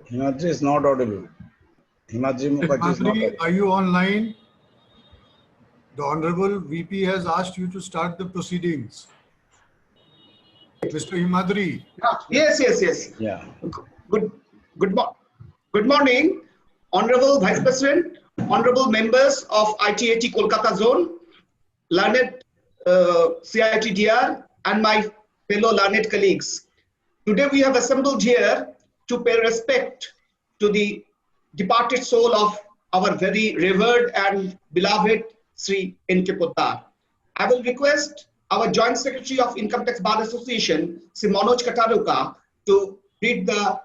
Himadri is not audible. Himadri Mukherjee is not Himadri, audible. are you online? The Honorable VP has asked you to start the proceedings. Mr. Himadri. Yes. Yeah. Good morning, Honorable Vice President, Honorable members of ITAT Kolkata Zone, learned CITDR, and my fellow learned colleagues. Today we have assembled here to pay respect to the departed soul of our very revered and beloved Sri N.K. Poddar. I will request our Joint Secretary of Income Tax Bar Association, Sri Manoj Kataruka, to read the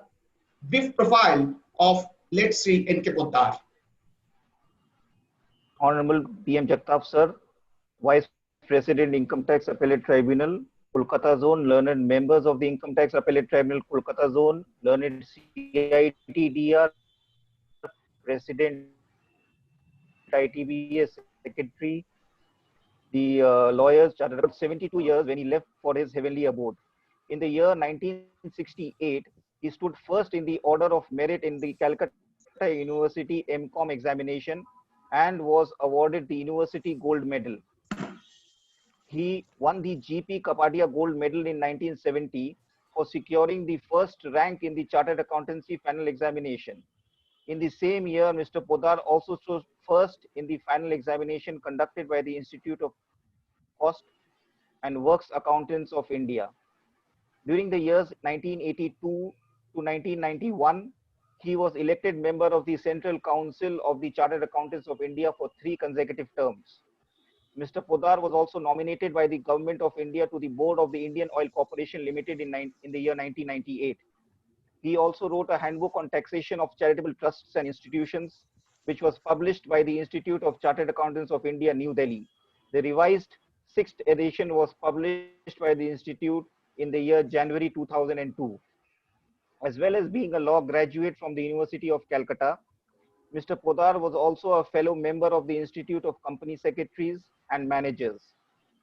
brief profile of late Sri N.K. Poddar. Honorable PM Jagtap Sir, Vice President Income Tax Appellate Tribunal, Kolkata Zone, learned members of the Income Tax Appellate Tribunal, Kolkata Zone, learned CITDR, President ITBA Secretary, the lawyers, chartered 72 years when he left for his heavenly abode. In the year 1968, he stood first in the order of merit in the Calcutta University MCOM examination and was awarded the University Gold Medal. He won the GP Kapadia Gold Medal in 1970 for securing the first rank in the Chartered Accountancy final examination. In the same year, Mr. Poddar also stood first in the final examination conducted by the Institute of Cost and Works Accountants of India. During the years 1982 to 1991, he was elected member of the Central Council of the Chartered Accountants of India for 3 consecutive terms. Mr. Poddar was also nominated by the Government of India to the Board of the Indian Oil Corporation Limited in the year 1998. He also wrote a handbook on taxation of charitable trusts and institutions, which was published by the Institute of Chartered Accountants of India, New Delhi. The revised 6th edition was published by the Institute in the year January 2002. As well as being a law graduate from the University of Calcutta, Mr. Poddar was also a fellow member of the Institute of Company Secretaries and Managers.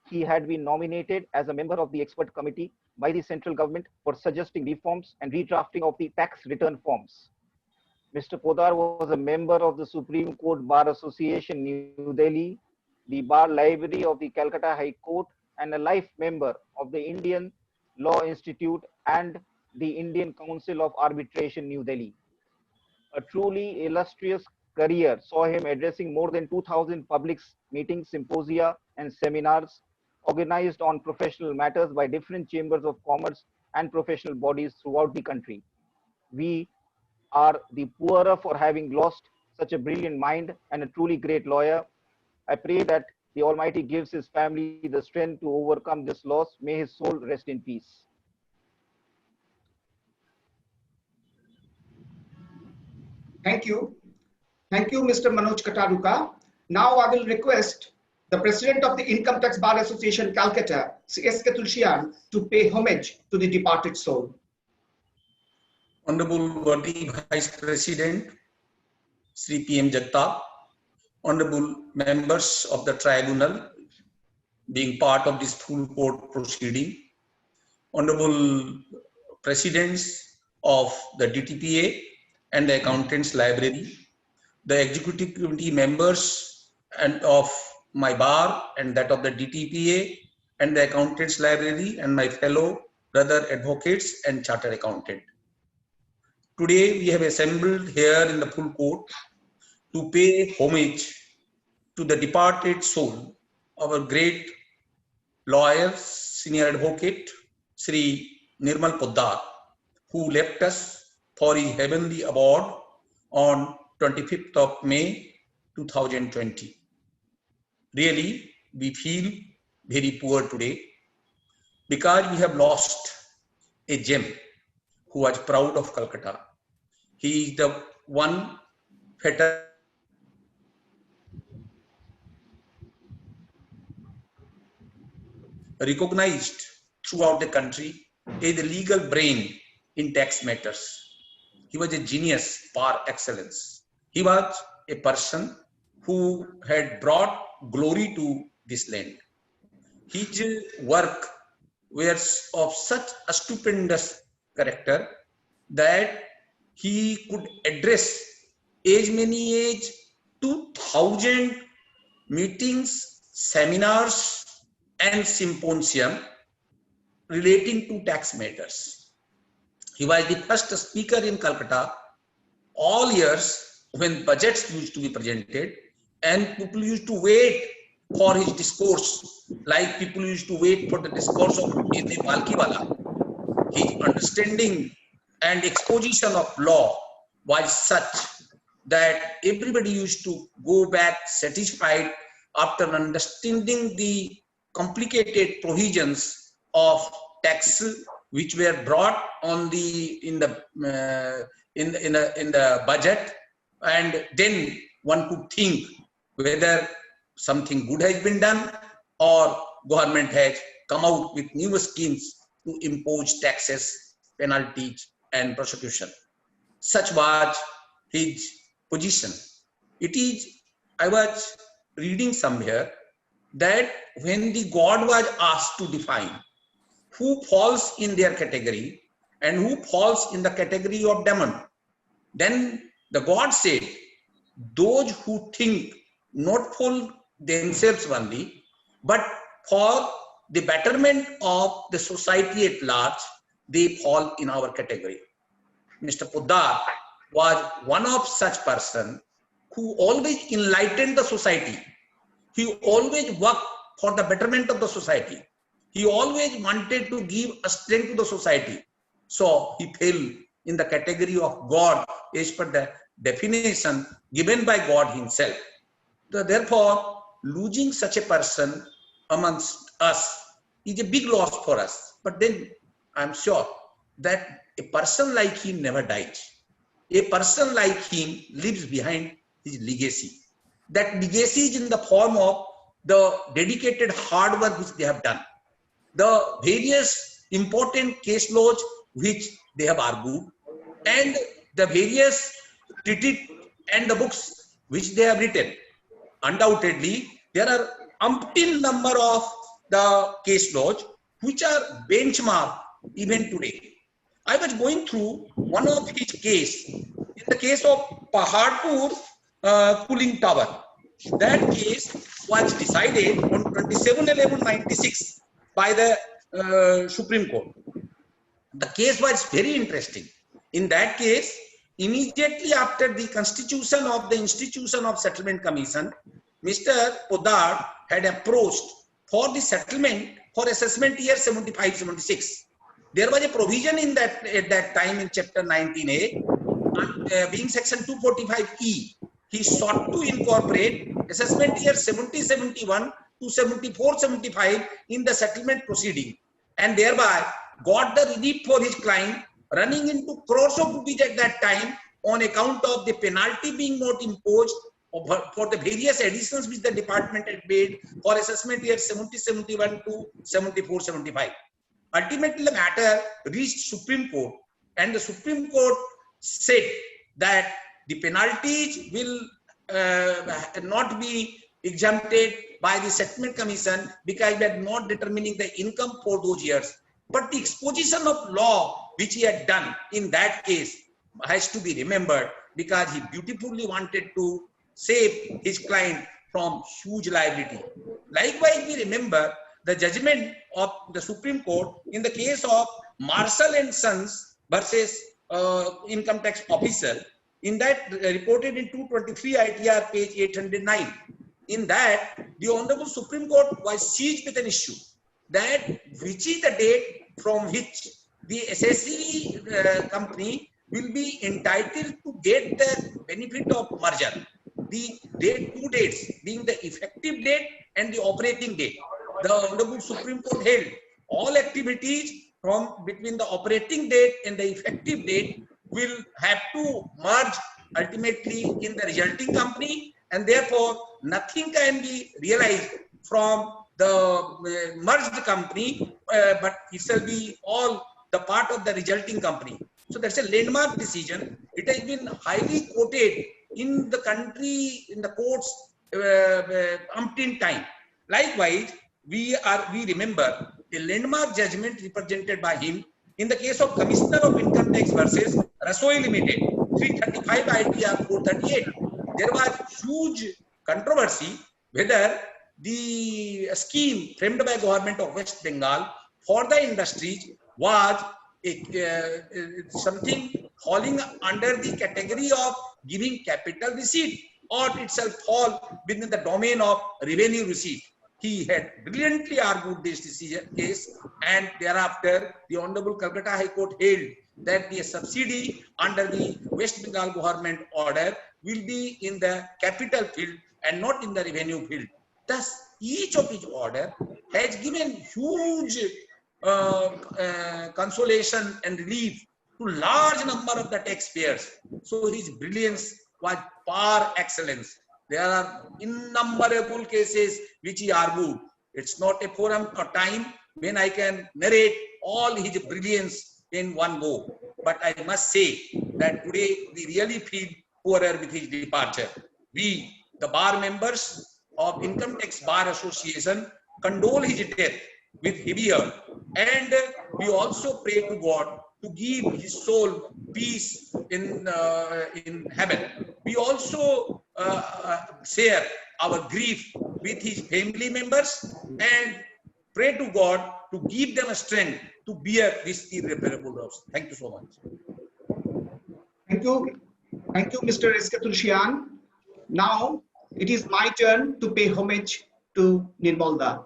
He had been nominated as a member of the expert committee by the central government for suggesting reforms and redrafting of the tax return forms. Mr. Poddar was a member of the Supreme Court Bar Association, New Delhi, the Bar Library of the Calcutta High Court, and a life member of the Indian Law Institute and the Indian Council of Arbitration, New Delhi. A truly illustrious career saw him addressing more than 2,000 public meetings, symposia, and seminars organized on professional matters by different chambers of commerce and professional bodies throughout the country. We are the poorer for having lost such a brilliant mind and a truly great lawyer. I pray that the Almighty gives his family the strength to overcome this loss. May his soul rest in peace. Thank you. Thank you, Mr. Manoj Kataruka. Now I will request the President of the Income Tax Bar Association, Calcutta, Sri S.K. Tulsian, to pay homage to the departed soul. Honorable worthy Vice President, Sri PM Jagtap, Honorable members of the tribunal being part of this full court proceeding, Honorable Presidents of the DTPA and the Accountants Library, the Executive Committee members and of my bar and that of the DTPA and the Accountants Library, and my fellow brother advocates and chartered accountant. Today we have assembled here in the full court to pay homage to the departed soul of our great lawyer, senior advocate, Sri Nirmal Poddar, who left us for his heavenly abode on 25th of May 2020. Really, we feel very poor today because we have lost a gem who was proud of Calcutta. He is the one veteran recognized throughout the country as the legal brain in tax matters. He was a genius par excellence. He was a person who had brought glory to this land. His work was of such a stupendous character that he could address as many as 2,000 meetings, seminars, and symposium relating to tax matters. He was the first speaker in Calcutta all years when budgets used to be presented, and people used to wait for his discourse, like people used to wait for the discourse of N.A. Balkiwala. His understanding and exposition of law was such that everybody used to go back satisfied after understanding the complicated provisions of tax which were brought on in the budget, and then one could think whether something good has been done or government has come out with new schemes to impose taxes, penalties, and prosecution. Such was his position. It is, I was reading somewhere that when the God was asked to define who falls in their category and who falls in the category of demon, then the God said, those who think not for themselves only, but for the betterment of the society at large, they fall in our category. Mr. Poddar was one of such person who always enlightened the society. He always worked for the betterment of the society. He always wanted to give a strength to the society. So he fell in the category of God as per the definition given by God himself. Therefore, losing such a person amongst us is a big loss for us. But then I'm sure that a person like him never dies. A person like him lives behind his legacy. That legacy is in the form of the dedicated hard work which they have done, the various important case laws which they have argued, and the various treatises and the books which they have written. Undoubtedly, there are umpteen number of the case laws which are benchmark even today. I was going through one of his case, in the case of Paharpur cooling tower. That case was decided on 27/11/96 by the Supreme Court. The case was very interesting. In that case, immediately after the constitution of the Institution of Settlement Commission, Mr. Poddar had approached for the settlement for assessment year 75-76. There was a provision in that at that time in chapter 19A, being section 245E. He sought to incorporate assessment year 70-71 to 74-75 in the settlement proceeding, and thereby got the relief for his client, running into crores of rupees at that time on account of the penalty being not imposed for the various additions which the department had made for assessment year 70-71 to 74-75. Ultimately, the matter reached Supreme Court, and the Supreme Court said that the penalties will not be exempted by the Settlement Commission because they are not determining the income for those years. But the exposition of law which he had done in that case has to be remembered, because he beautifully wanted to save his client from huge liability. Likewise, we remember the judgment of the Supreme Court in the case of Marshall and Sons versus income tax officer. In that, reported in 223 ITR page 809. In that, the Honorable Supreme Court was seized with an issue that which is the date from which the assessee company will be entitled to get the benefit of merger. The date, two dates being the effective date and the operating date. The Honorable Supreme Court held all activities from between the operating date and the effective date will have to merge ultimately in the resulting company, and therefore nothing can be realized from the merged company, but it shall be all the part of the resulting company. So that's a landmark decision. It has been highly quoted in the country, in the courts, umpteen time. Likewise, we remember a landmark judgment represented by him in the case of Commissioner of Income Tax versus Rasoi Limited. 335 ITR 438. There was huge controversy whether the scheme framed by government of West Bengal for the industries was something falling under the category of giving capital receipt, or itself fall within the domain of revenue receipt. He had brilliantly argued this case, and thereafter the Honorable Calcutta High Court held that the subsidy under the West Bengal government order will be in the capital field and not in the revenue field. Thus, each of his order has given huge consolation and relief to large number of the taxpayers. So his brilliance was par excellence. There are innumerable cases which he argued. It's not a forum or time when I can narrate all his brilliance in one go. But I must say that today we really feel poorer with his departure. We, the bar members of Income Tax Bar Association, condole his death with heavy heart, and we also pray to God to give his soul peace in heaven. We also share our grief with his family members and pray to God to give them a strength to bear this irreparable loss. Thank you so much. Thank you. Thank you, Mr. S.K. Tulsian. Now it is my turn to pay homage to Nirmal Da.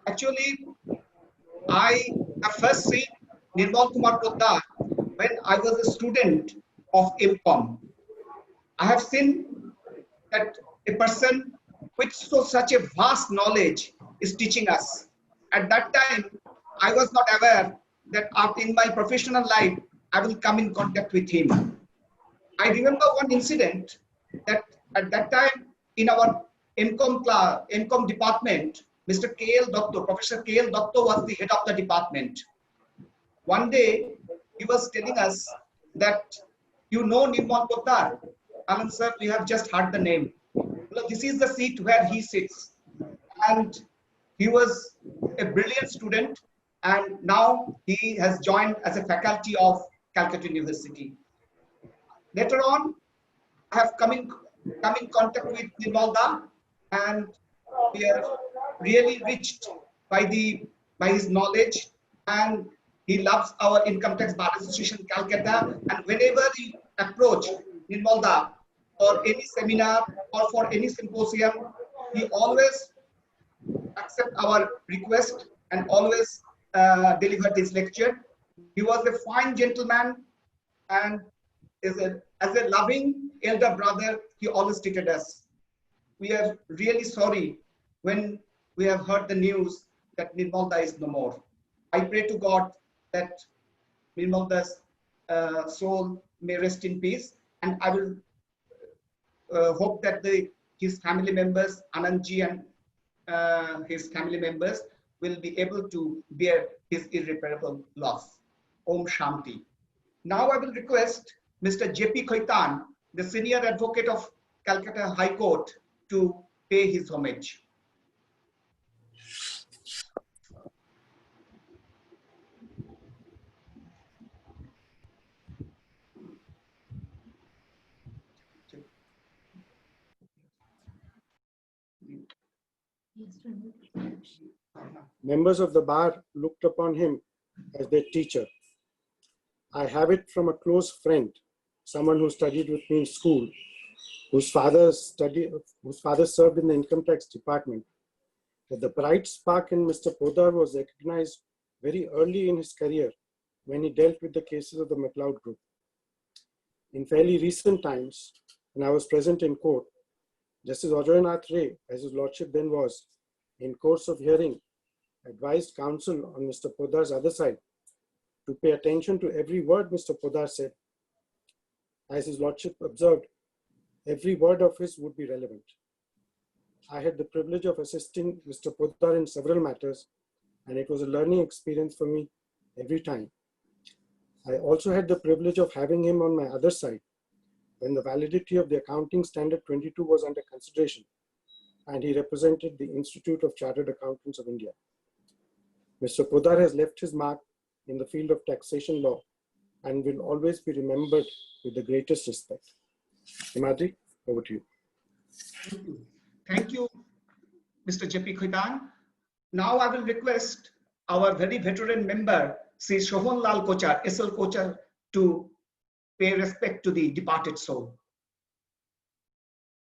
Actually, I have first seen Nirmal Kumar Poddar when I was a student of MCOM. I have seen that a person with such a vast knowledge is teaching us. At that time, I was not aware that in my professional life, I will come in contact with him. I remember one incident that at that time in our MCOM department, Mr. K.L. Dotto, Professor K.L. Dotto was the head of the department. One day, he was telling us that, you know Nirmal Poddar? Alan sir, we have just heard the name. Well, this is the seat where he sits. And he was a brilliant student, and now he has joined as a faculty of Calcutta University. Later on, I have come in contact with Nirmal Da, and we are really reached by his knowledge, and he loves our Income Tax Bar Association Calcutta. And whenever we approach Nirmal Da for any seminar or for any symposium, he always accept our request and always deliver this lecture. He was a fine gentleman, and as a loving elder brother, he always treated us. We are really sorry when we have heard the news that Nirmal Da is no more. I pray to God that Nirmal Da's soul may rest in peace, and I will hope that his family members, Anandji and his family members, will be able to bear his irreparable loss. Om Shanti. Now I will request Mr. J.P. Khaitan, the senior advocate of Calcutta High Court, to pay his homage. Members of the bar looked upon him as their teacher. I have it from a close friend, someone who studied with me in school, whose father served in the income tax department, that the bright spark in Mr. Poddar was recognized very early in his career when he dealt with the cases of the MacLeod Group. In fairly recent times, when I was present in court, Justice Ajoynath Ray, as his lordship then was, in course of hearing, advised counsel on Mr. Poddar's other side to pay attention to every word Mr. Poddar said. As his lordship observed, every word of his would be relevant. I had the privilege of assisting Mr. Poddar in several matters, and it was a learning experience for me every time. I also had the privilege of having him on my other side when the validity of the Accounting Standard 22 was under consideration, and he represented the Institute of Chartered Accountants of India. Mr. Poddar has left his mark in the field of taxation law and will always be remembered with the greatest respect. Himadri, over to you. Thank you. Thank you, Mr. J.P. Khaitan. Now I will request our very veteran member, Sri Shobhan Lal Kochar, SL Kochar, to pay respect to the departed soul.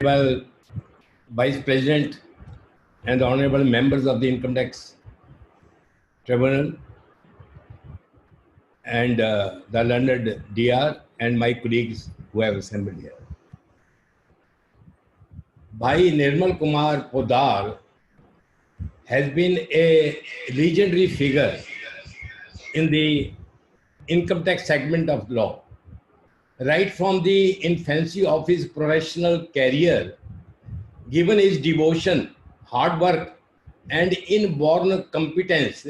Honorable Vice President and the honorable members of the Income Tax Tribunal and the learned DR and my colleagues who have assembled here. Bhai Nirmal Kumar Podar has been a legendary figure in the income tax segment of law. Right from the infancy of his professional career, given his devotion, hard work, and inborn competence,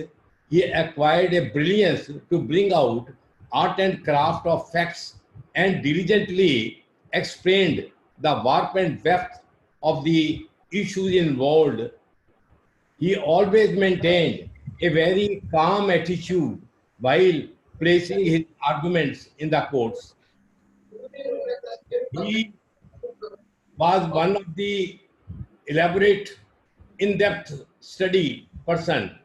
he acquired a brilliance to bring out art and craft of facts and diligently explained the warp and weft of the issues involved. He always maintained a very calm attitude while placing his arguments in the courts. He was one of the elaborate, in-depth study person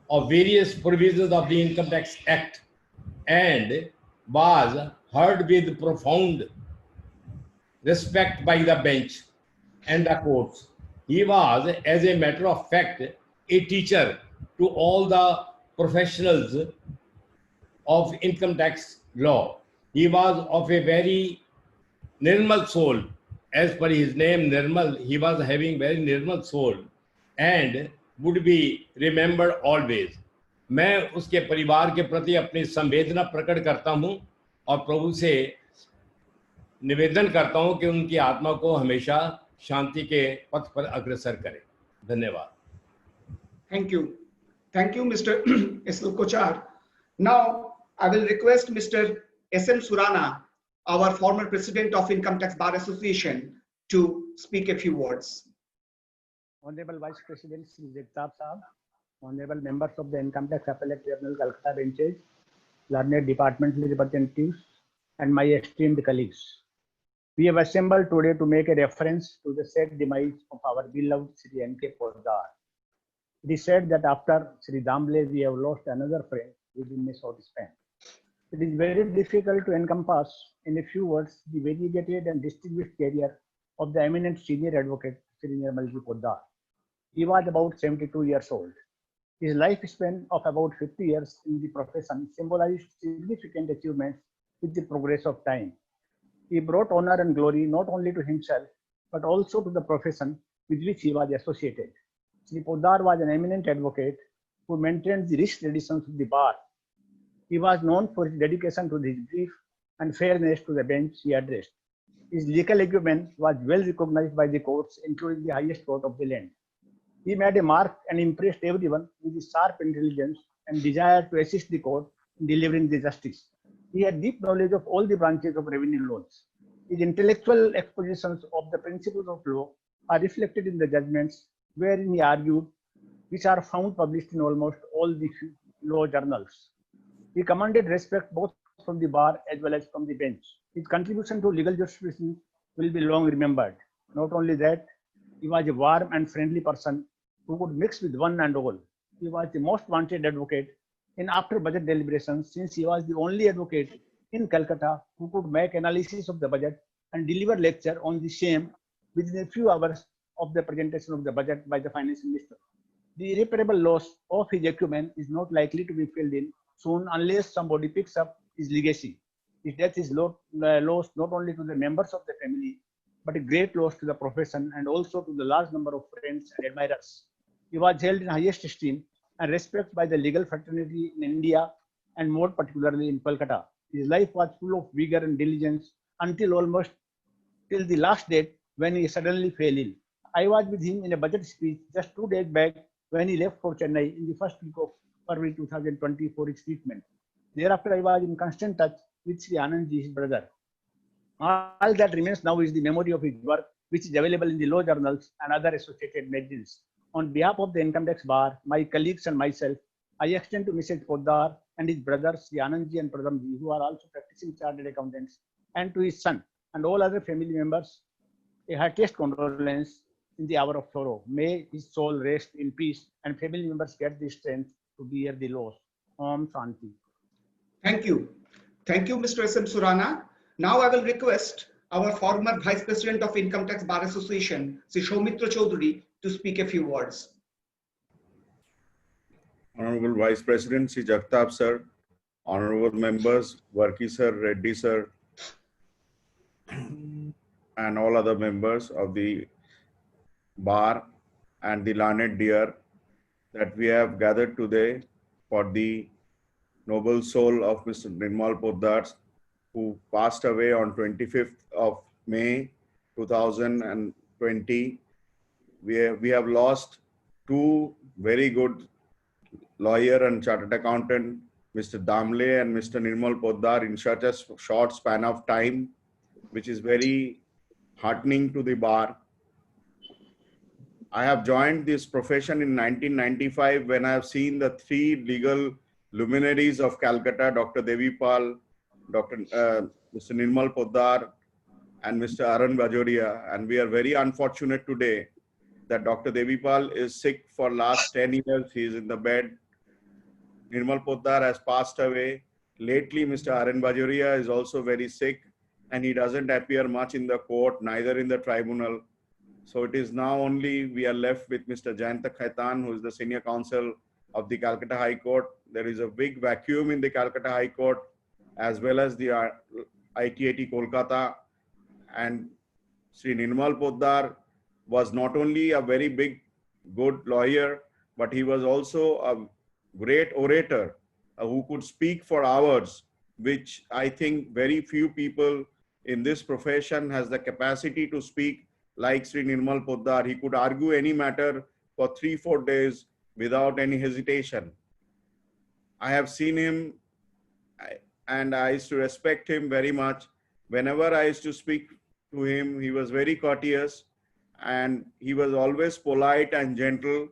of various provisions of the Income Tax Act and was heard with profound respect by the bench and the courts. He was, as a matter of fact, a teacher to all the professionals of income tax law. He was of a very Nirmal soul. As per his name, Nirmal, he was having very Nirmal soul and would be remembered always. मैं उसके परिवार के प्रति अपनी संवेदना प्रकट करता हूं और प्रभु से निवेदन करता हूं कि उनकी आत्मा को हमेशा शांति के पथ पर अग्रसर करें. धन्यवाद. Thank you. Thank you, Mr. S.L. Kochar. Now, I will request Mr. S.M. Surana, our former president of Income Tax Bar Association, to speak a few words. Honorable Vice President Sri Jagtap Sahab, honorable members of the Income Tax Appellate Tribunal Calcutta benches, learned departmental representatives, and my esteemed colleagues. We have assembled today to make a reference to the sad demise of our beloved Sri N.K. Podar. It is said that after Sri Damble, we have lost another friend within a short span. It is very difficult to encompass in a few words the variegated and distinguished career of the eminent senior advocate Sri Nirmalji Podar. He was about 72 years old. His lifespan of about 50 years in the profession symbolized significant achievements with the progress of time. He brought honor and glory not only to himself, but also to the profession with which he was associated. Sri Podar was an eminent advocate who maintained the rich traditions of the bar. He was known for his dedication to his brief and fairness to the bench he addressed. His legal acumen was well recognized by the courts, including the highest court of the land. He made a mark and impressed everyone with his sharp intelligence and desire to assist the court in delivering the justice. He had deep knowledge of all the branches of revenue laws. His intellectual expositions of the principles of law are reflected in the judgments wherein he argued, which are found published in almost all the law journals. He commanded respect both from the bar as well as from the bench. His contribution to legal jurisprudence will be long remembered. Not only that, he was a warm and friendly person who could mix with one and all. He was the most wanted advocate in after budget deliberations, since he was the only advocate in Calcutta who could make analysis of the budget and deliver lecture on the same within a few hours of the presentation of the budget by the finance minister. The irreparable loss of his acumen is not likely to be filled in soon unless somebody picks up his legacy. His death is loss not only to the members of the family, but a great loss to the profession and also to the large number of friends and admirers. He was held in highest esteem and respect by the legal fraternity in India and more particularly in Kolkata. His life was full of vigor and diligence until almost till the last date when he suddenly fell ill. I was with him in a budget speech just 2 days back when he left for Chennai in the first week of February 2020 for his treatment. Thereafter, I was in constant touch with Sri Anandji, his brother. All that remains now is the memory of his work, which is available in the law journals and other associated magazines. On behalf of the Income Tax Bar, my colleagues and myself, I extend to Mr. Poddar and his brothers, Sri Anandji and Pradhamji, who are also practicing chartered accountants, and to his son and all other family members, a heartiest condolence in the hour of sorrow. May his soul rest in peace and family members get the strength to bear the loss. Om Shanti. Thank you. Thank you, Mr. S.M. Surana. Now I will request our former Vice President of Income Tax Bar Association, Sri Soumitra Chaudhary, to speak a few words. Honorable Vice President Sri Jagtap sir, honorable members Varki sir, Reddy sir, and all other members of the bar and the learned dear, that we have gathered today for the noble soul of Mr. Nirmal Poddar, who passed away on 25th of May 2020. We have lost two very good lawyer and chartered accountant, Mr. Damle and Mr. Nirmal Poddar, in such a short span of time, which is very heartening to the bar. I have joined this profession in 1995 when I have seen the three legal luminaries of Calcutta, Dr. Devipal, Mr. Nirmal Poddar, and Mr. Arun Bajoria. And we are very unfortunate today that Dr. Devipal is sick for last 10 years. He is in the bed. Nirmal Poddar has passed away. Lately, Mr. Arun Bajoria is also very sick, and he doesn't appear much in the court, neither in the tribunal. So it is now only we are left with Mr. Jayanta Khaitan, who is the senior counsel of the Calcutta High Court. There is a big vacuum in the Calcutta High Court, as well as the ITAT Kolkata. And Sri Nirmal Poddar was not only a very big, good lawyer, but he was also a great orator who could speak for hours, which I think very few people in this profession has the capacity to speak like Sri Nirmal Poddar. He could argue any matter for 3-4 days without any hesitation. I have seen him and I used to respect him very much. Whenever I used to speak to him, he was very courteous and he was always polite and gentle.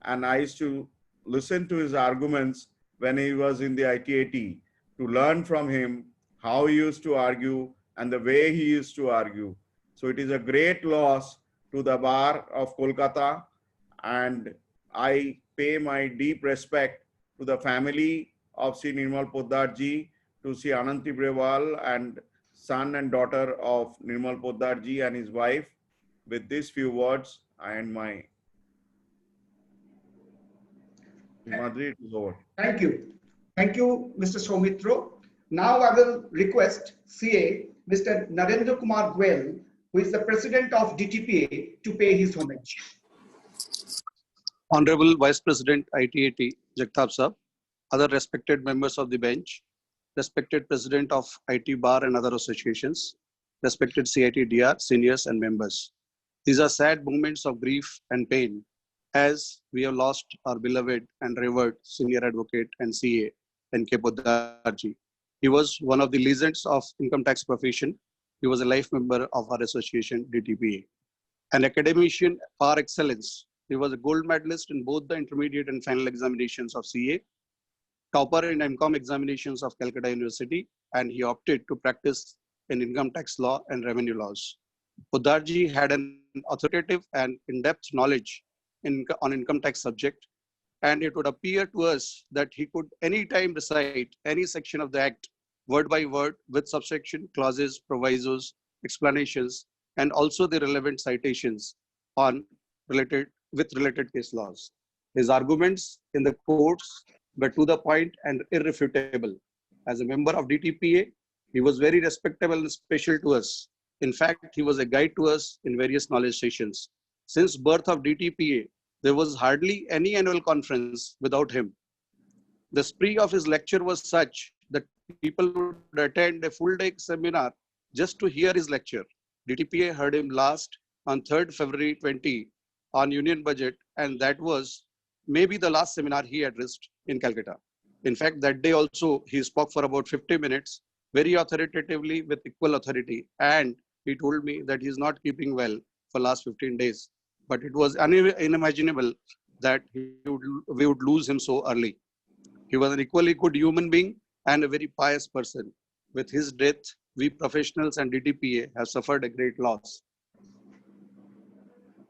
And I used to listen to his arguments when he was in the ITAT to learn from him how he used to argue and the way he used to argue. So it is a great loss to the bar of Kolkata, and I pay my deep respect to the family of Sri Nirmal Poddar ji, to Sri Ananti Brewal and son and daughter of Nirmal Poddar ji and his wife. With these few words, I end my Madri, it is over. Thank you. Thank you, Mr. Soumitra. Now I will request CA, Mr. Narendra Kumar Goel, who is the president of DTPA, to pay his homage. Honorable Vice President ITAT Jagtap Sahab, other respected members of the bench, respected President of IT Bar and other associations, respected CIT-DR seniors and members. These are sad moments of grief and pain as we have lost our beloved and revered senior advocate and CA, N.K. Poddar ji. He was one of the legends of income tax profession. He was a life member of our association, DTPA. An academician par excellence, he was a gold medalist in both the intermediate and final examinations of CA, topper in MCOM examinations of Calcutta University, and he opted to practice in income tax law and revenue laws. Poddar ji had an authoritative and in-depth knowledge on income tax subject, and it would appear to us that he could anytime recite any section of the Act word by word with subsection, clauses, provisos, explanations, and also the relevant citations on related case laws. His arguments in the courts were to the point and irrefutable. As a member of DTPA, he was very respectable and special to us. In fact, he was a guide to us in various knowledge sessions. Since birth of DTPA, there was hardly any annual conference without him. The spree of his lecture was such that people would attend a full-day seminar just to hear his lecture. DTPA heard him last on 3rd February 20 on Union Budget, and that was maybe the last seminar he addressed in Calcutta. In fact, that day also, he spoke for about 50 minutes, very authoritatively with equal authority, and he told me that he's not keeping well for last 15 days. But it was unimaginable that we would lose him so early. He was an equally good human being and a very pious person. With his death, we professionals and DTPA have suffered a great loss.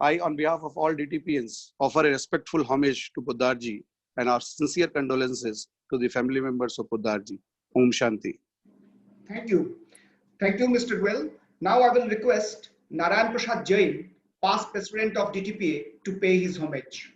I, on behalf of all DTPNs, offer a respectful homage to Poddarji and our sincere condolences to the family members of Poddarji. Om Shanti. Thank you. Thank you, Mr. Goel. Now I will request Narayan Prasad Jain, past president of DTPA, to pay his homage.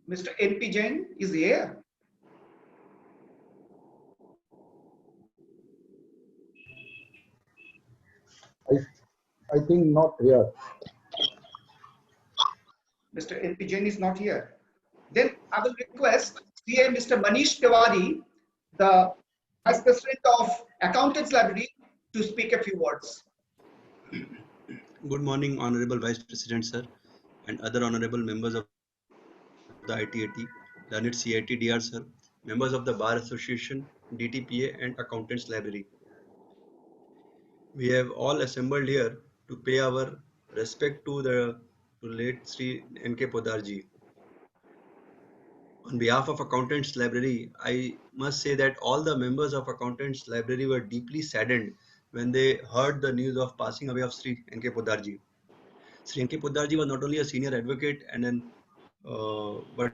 Mr. N.P. Jain is here. I think not here. Mr. N.P. Jain is not here. Then I will request CA Mr. Manish Tiwari, the Vice President of Accountants Library, to speak a few words. Good morning, Honorable Vice President, sir, and other honorable members of the ITAT, learned CIT DR, sir, members of the Bar Association, DTPA, and Accountants Library. We have all assembled here to pay our respect to the late Sri N.K. Poddarji. On behalf of Accountants Library, I must say that all the members of Accountants Library were deeply saddened when they heard the news of passing away of Sri N.K. Poddarji. Sri N.K. Poddarji was not only a senior advocate and but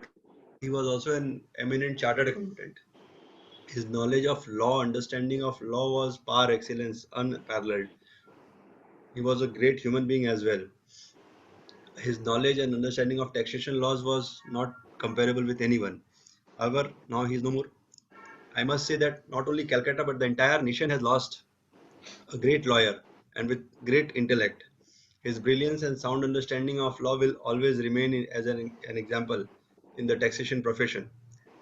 he was also an eminent chartered accountant. His knowledge of law, understanding of law was par excellence, unparalleled. He was a great human being as well. His knowledge and understanding of taxation laws was not comparable with anyone. However, now he is no more. I must say that not only Calcutta but the entire nation has lost a great lawyer and with great intellect. His brilliance and sound understanding of law will always remain as an example in the taxation profession.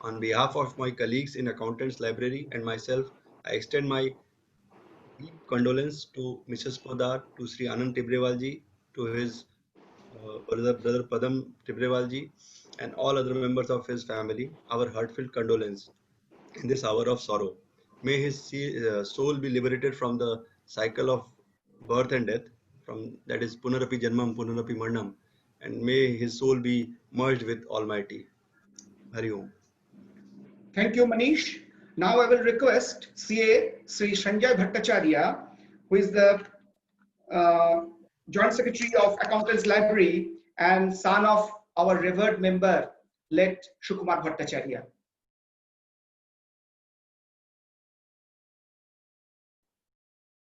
On behalf of my colleagues in Accountants Library and myself, I extend my deep condolence to Mrs. Poddar, to Sri Anand Tibrewalji, to his brother Padam Tibrewalji, and all other members of his family, our heartfelt condolence in this hour of sorrow. May his soul be liberated from the cycle of birth and death, from that is Punarapi Janmam, Punarapi Marnam, and may his soul be merged with Almighty. Hari Om. Thank you, Manish. Now I will request CA Sri Sanjay Bhattacharya, who is the Joint Secretary of Accountants Library and son of our revered member, late Shukumar Bhattacharya.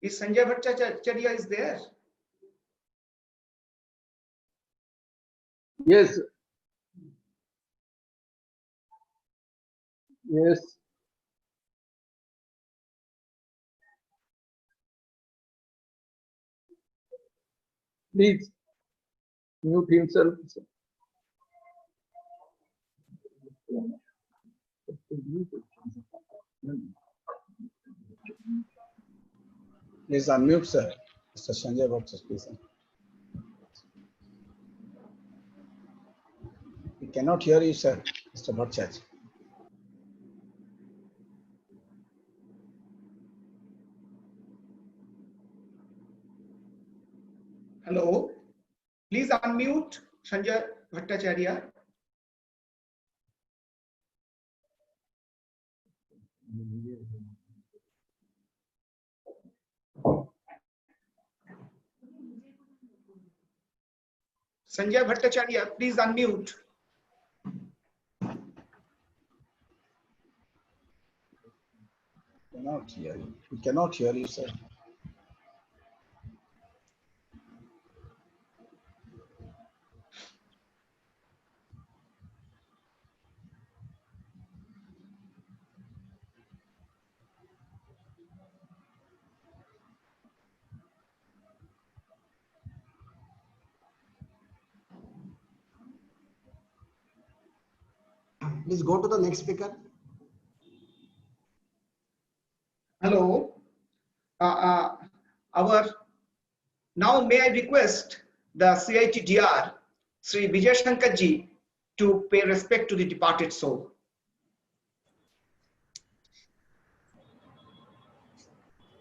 Is Sanjay Bhattacharya is there? Yes. Yes. Please mute himself. Please unmute, sir. Mr. Sanjay Bhattacharya, please. We cannot hear you, sir, Mr. Bhattacharya. Hello. Please unmute Sanjay Bhattacharya. Sanjay Bhattacharya, please unmute. Cannot hear you. We cannot hear you, sir. Please go to the next speaker. Now may I request the CITDR, Sri Vijay Shankar ji, to pay respect to the departed soul.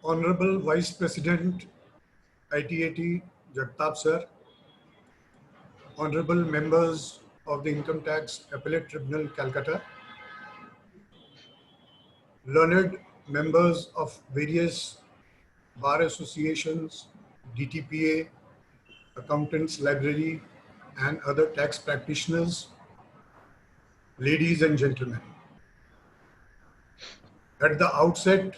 Honorable Vice President, ITAT Jagtap sir, honorable members of the Income Tax Appellate Tribunal, Calcutta, learned members of various bar associations, DTPA, Accountants Library, and other tax practitioners, ladies and gentlemen. At the outset,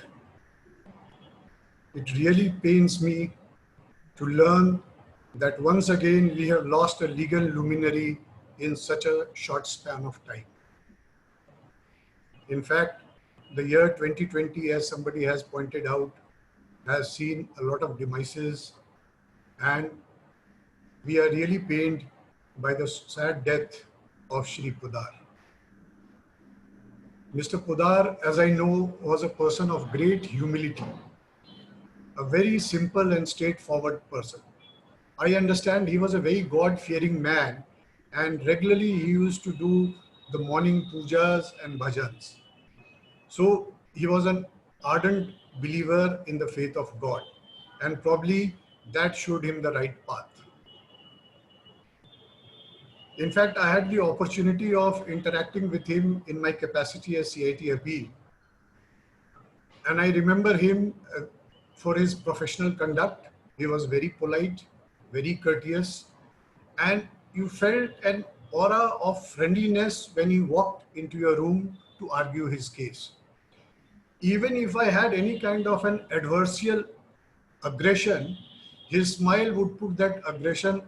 it really pains me to learn that once again we have lost a legal luminary in such a short span of time. In fact, the year 2020, as somebody has pointed out, has seen a lot of demises, and we are really pained by the sad death of Shri Podar. Mr. Podar, as I know, was a person of great humility, a very simple and straightforward person. I understand he was a very God-fearing man, and regularly he used to do the morning pujas and bhajans. So he was an ardent believer in the faith of God, and probably that showed him the right path. In fact, I had the opportunity of interacting with him in my capacity as CIT appeal. And I remember him for his professional conduct. He was very polite, very courteous, and you felt an aura of friendliness when he walked into your room to argue his case. Even if I had any kind of an adversarial aggression, his smile would put that aggression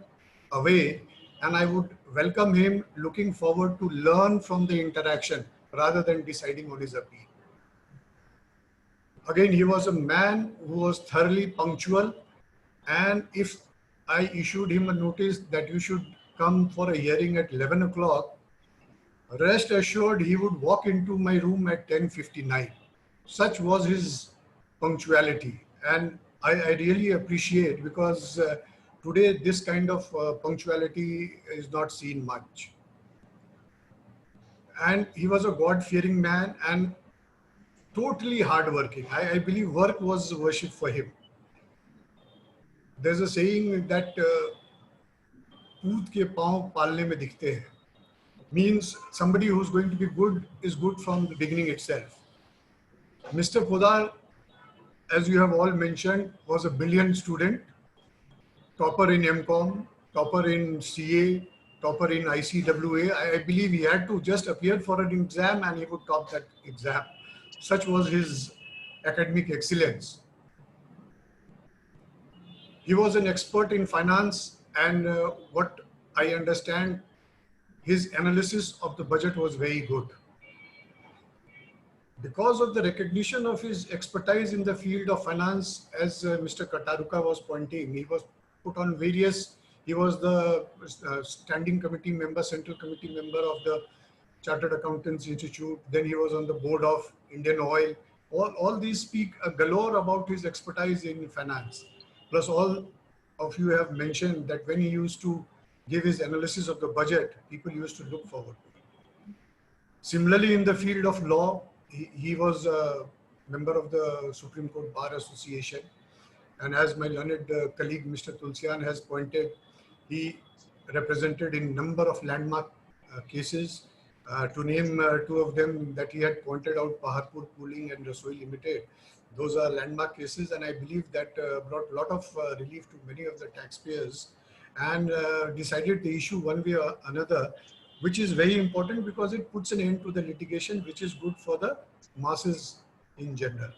away, and I would welcome him, looking forward to learn from the interaction rather than deciding on his appeal. Again, he was a man who was thoroughly punctual, and if I issued him a notice that you should come for a hearing at 11 o'clock, rest assured he would walk into my room at 10:59. Such was his punctuality, and I really appreciate, because today this kind of punctuality is not seen much. And he was a God-fearing man and totally hardworking. I believe work was worship for him. There's a saying that "Oot ke pav palne mein dikhte hain," means somebody who's going to be good is good from the beginning itself. Mr. Podar, as you have all mentioned, was a brilliant student, topper in MCOM, topper in CA, topper in ICWA. I believe he had to just appear for an exam and he would top that exam. Such was his academic excellence. He was an expert in finance, and what I understand, his analysis of the budget was very good. Because of the recognition of his expertise in the field of finance, as Mr. Kataruka was pointing, he was put on various, he was the standing committee member, central committee member of the Chartered Accountants Institute. Then he was on the board of Indian Oil. All these speak a galore about his expertise in finance. Plus, all of you have mentioned that when he used to give his analysis of the budget, people used to look forward to it. Similarly, in the field of law, he was a member of the Supreme Court Bar Association. And as my learned colleague, Mr. Tulsian, has pointed, he represented in number of landmark cases. To name two of them that he had pointed out, Paharpur Pooling and Rasoi Limited. Those are landmark cases, and I believe that brought a lot of relief to many of the taxpayers, and decided the issue one way or another, which is very important because it puts an end to the litigation, which is good for the masses in general.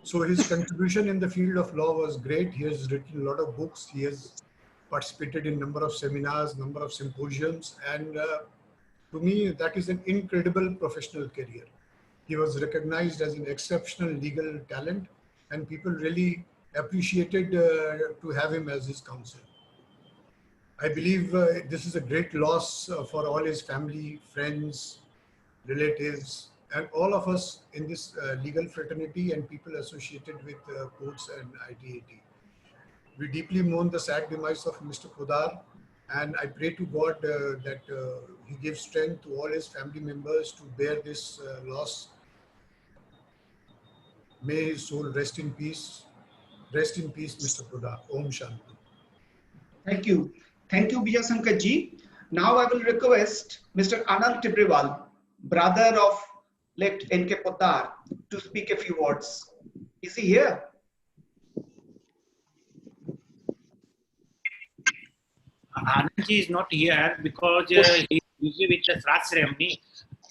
So his contribution in the field of law was great. He has written a lot of books. He has participated in a number of seminars, number of symposiums, and to me, that is an incredible professional career. He was recognized as an exceptional legal talent, and people really appreciated to have him as his counsel. I believe this is a great loss for all his family, friends, relatives, and all of us in this legal fraternity and people associated with courts and ITAT. We deeply mourn the sad demise of Mr. Poddar, and I pray to God that He gives strength to all his family members to bear this loss. May his soul rest in peace. Rest in peace, Mr. Poddar. Om Shanti. Thank you. Thank you, Bijay Shankar ji. Now I will request Mr. Anand Tibrewal, brother of late N.K. Poddar, to speak a few words. Is he here? Anandji is not here because he is busy with the Srad ceremony.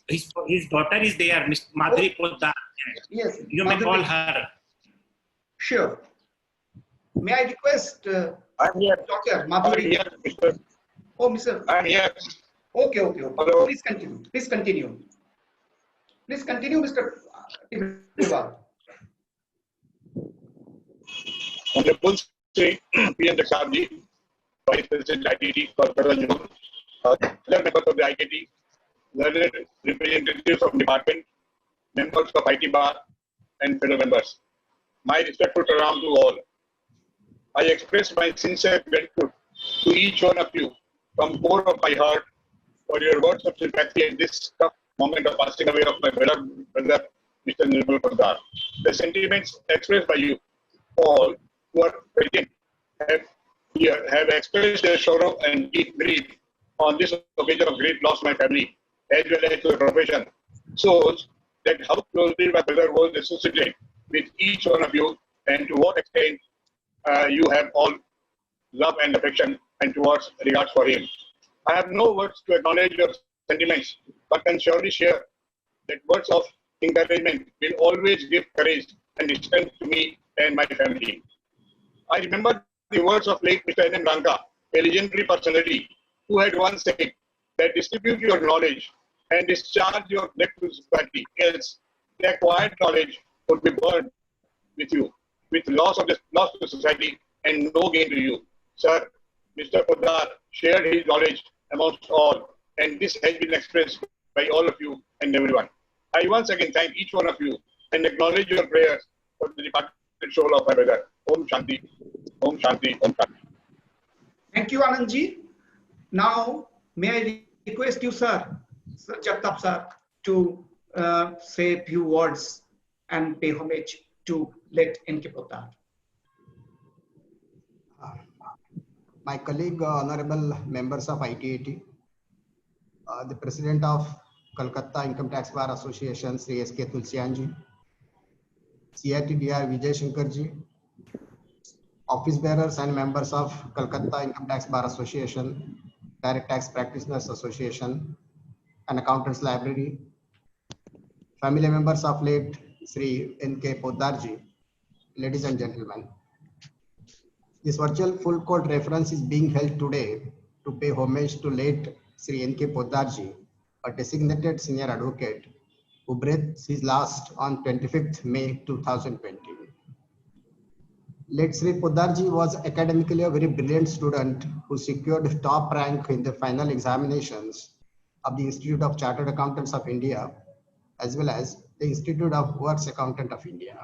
His daughter is there, Ms. Madhuri Poddar. Yes. You may call her. Sure. May I request Dr. Madhuri? Oh, Mr. I'm here. Okay, okay, okay. Hello. Please continue. Please continue. Please continue, Mr. Tibrewal. Honorable Sri PM Jagsab ji, Vice President ITT, Kolkata Zone, other members of the ITT, learned representatives of department, members of IT bar, and fellow members. My respectful salam to all. I express my sincere gratitude to each one of you from core of my heart for your words of sympathy at this tough moment of passing away of my beloved brother, Mr. Nirmal Poddar. The sentiments expressed by you all who are present have expressed their sorrow and deep grief on this occasion of great loss to my family, as well as to the profession, shows that how closely my brother was associated with each one of you and to what extent you have all love and affection and towards regards for him. I have no words to acknowledge your sentiments, but can surely share that words of encouragement will always give courage and strength to me and my family. I remember the words of late Mr. N.M. Ranka, a legendary personality, who had once said that distribute your knowledge and discharge your debt to society, else the acquired knowledge would be burned with you, with loss to society and no gain to you. Sir, Mr. Poddar shared his knowledge amongst all, and this has been expressed by all of you and everyone. I once again thank each one of you and acknowledge your prayers for the departed soul of my brother. Om Shanti, Om Shanti, Om Shanti. Thank you, Anandji. Now, may I request you, Sir Jagtap sir, to say a few words and pay homage to late N.K. Poddar. My colleague, honorable members of ITAT, the president of Kolkata Income Tax Bar Association, Sri S.K. Tulsianji, CITDR Vijay Shankarji, office bearers and members of Kolkata Income Tax Bar Association, Direct Tax Practitioners Association, and Accountants Library, family members of late Sri N.K. Poddarji, ladies and gentlemen. This virtual full court reference is being held today to pay homage to late Sri N.K. Poddarji, a designated senior advocate who breathed his last on 25th May 2020. Late Sri Poddarji was academically a very brilliant student who secured top rank in the final examinations of the Institute of Chartered Accountants of India, as well as the Institute of Works Accountant of India.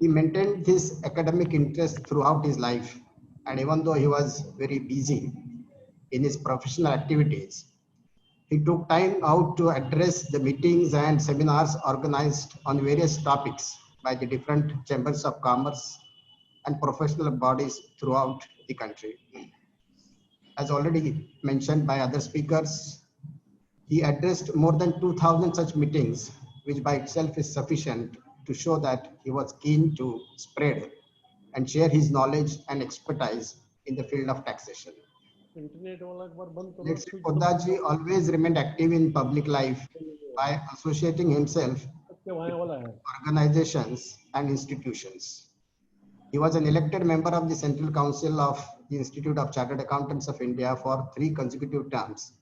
He maintained his academic interest throughout his life, and even though he was very busy in his professional activities, he took time out to address the meetings and seminars organized on various topics by the different chambers of commerce and professional bodies throughout the country. As already mentioned by other speakers, he addressed more than 2,000 such meetings, which by itself is sufficient to show that he was keen to spread and share his knowledge and expertise in the field of taxation. Late Sri Poddarji always remained active in public life by associating himself with organizations and institutions. He was an elected member of the Central Council of the Institute of Chartered Accountants of India for 3 consecutive terms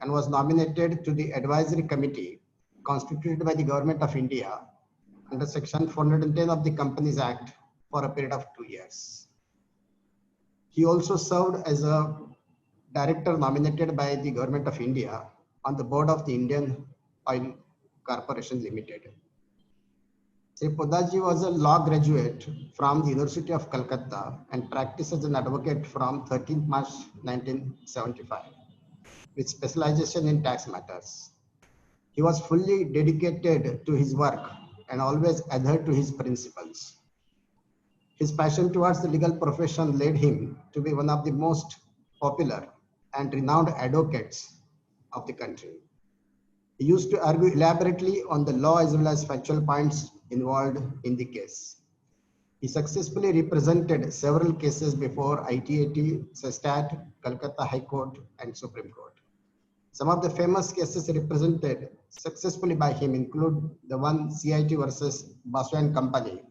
and was nominated to the advisory committee constituted by the Government of India under Section 410 of the Companies Act for a period of 2 years. He also served as a director nominated by the Government of India on the board of the Indian Oil Corporation Limited. Sri Poddarji was a law graduate from the University of Calcutta and practiced as an advocate from 13th March 1975 with specialization in tax matters. He was fully dedicated to his work and always adhered to his principles. His passion towards the legal profession led him to be one of the most popular and renowned advocates of the country. He used to argue elaborately on the law as well as factual points involved in the case. He successfully represented several cases before ITAT, CESTAT, Calcutta High Court, and Supreme Court. Some of the famous cases represented successfully by him include the one CIT versus Basu and Company,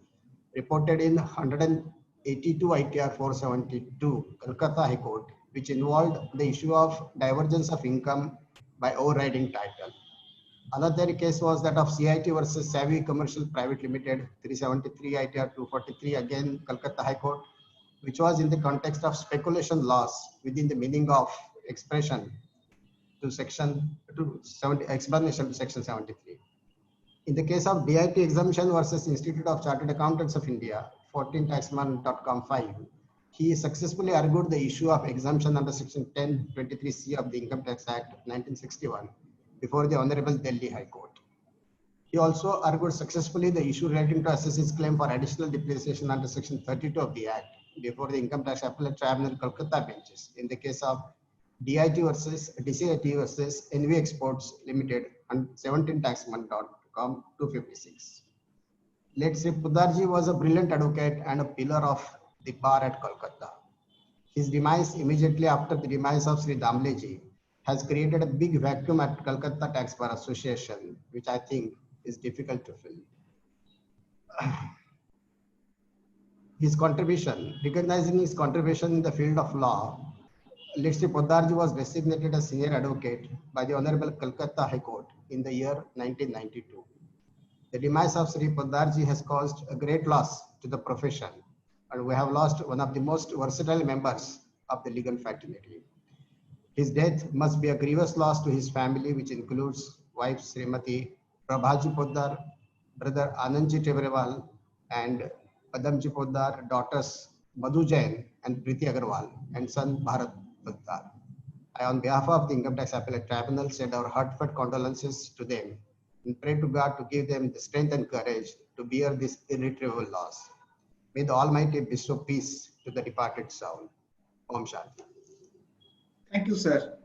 reported in 182 ITR 472, Calcutta High Court, which involved the issue of divergence of income by overriding title. Another case was that of CIT versus Savvy Commercial Private Limited, 373 ITR 243, again Calcutta High Court, which was in the context of speculation loss within the meaning of expression to explanation to section 73. In the case of DIT exemption versus Institute of Chartered Accountants of India, 14taxman.com 5, he successfully argued the issue of exemption under section 1023C of the Income Tax Act 1961 before the Honorable Delhi High Court. He also argued successfully the issue relating to assess claim for additional depreciation under section 32 of the Act before the Income Tax Appellate Tribunal Kolkata benches in the case of DIT versus DCIT versus NV Exports Limited and 17taxman.com 256. Late Sri Poddarji was a brilliant advocate and a pillar of the bar at Kolkata. His demise immediately after the demise of Sri Damleji has created a big vacuum at Calcutta Tax Bar Association, which I think is difficult to fill. His contribution, recognizing his contribution in the field of law, Sri Poddarji was designated as senior advocate by the Honorable Calcutta High Court in the year 1992. The demise of Sri Poddarji has caused a great loss to the profession, and we have lost one of the most versatile members of the legal fraternity. His death must be a grievous loss to his family, which includes wife Srimati Prabhaji Poddar, brother Anandji Tebrewal, and Padamji Poddar, daughters Madhu Jain and Preeti Agarwal, and son Bharat Poddar. I, on behalf of the Income Tax Appellate Tribunal, send our heartfelt condolences to them and pray to God to give them the strength and courage to bear this irretrievable loss. May the Almighty bestow peace to the departed soul. Om Shanti. Thank you, sir.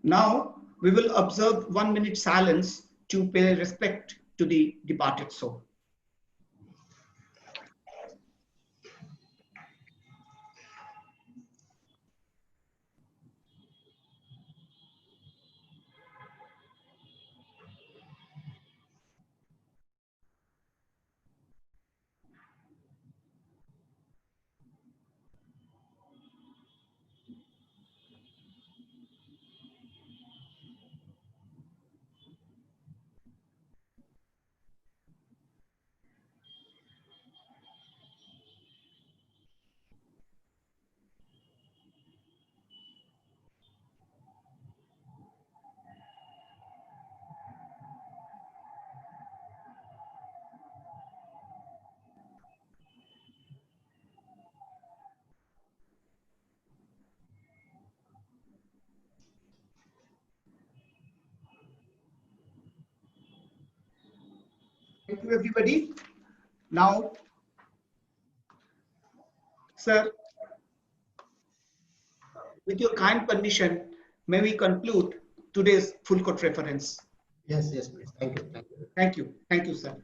Now we will observe 1 minute silence to pay respect to the departed soul. Thank you, everybody. Now, sir, with your kind permission, may we conclude today's full court reference? Yes, yes, please. Thank you. Thank you. Thank you, sir.